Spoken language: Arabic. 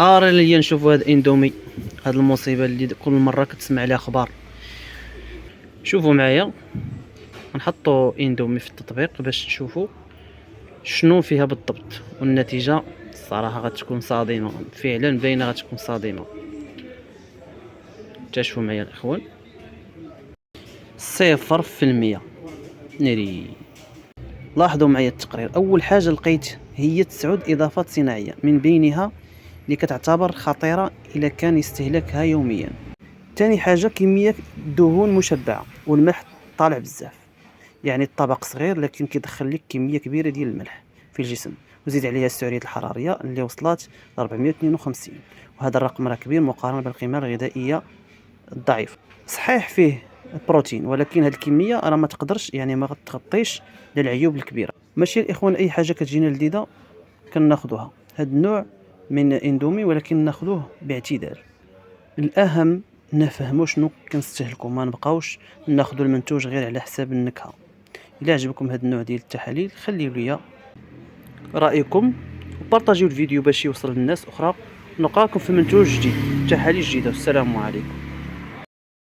ارى ليا نشوفوا هاد اندومي، هاد المصيبه اللي كل مره كتسمع عليها اخبار. شوفوا معايا، نحطوا اندومي في التطبيق باش تشوفوا شنو فيها بالضبط، والنتيجه الصراحه غتكون صادمه، فعلا باينه غتكون صادمه. تشوفوا معايا الاخوان، 0%. ناري. لاحظوا معايا التقرير، اول حاجه لقيت هي 9 اضافات صناعيه، من بينها اللي كتعتبر خطيره اذا كان يستهلكها يوميا. تاني حاجه كميه دهون مشبعه، والملح طالع بزاف، يعني الطبق صغير لكن كيدخل لك كميه كبيره ديال الملح في الجسم. وزيد عليها السعريه الحراريه اللي وصلت ل 452، وهذا الرقم راه كبير مقارنه بالقيمه الغذائيه الضعيفه. صحيح فيه بروتين، ولكن هذه الكميه راه ما تقدرش، يعني ما غتغطيش للعيوب الكبيره. ماشي الاخوان اي حاجه كتجينا لذيذه كناخذوها، هذا النوع من اندومي، ولكن ناخذوه باعتدال. الاهم نفهموا شنو كنستهلكوا، ما نبقاوش ناخذوا المنتوج غير على حساب النكهه. الا عجبكم هذا النوع ديال التحاليل خليوا لي رايكم، وبارطاجيو الفيديو باش يوصل للناس اخرى. نلقاكم في منتوج جديد، تحاليل جديده، والسلام عليكم.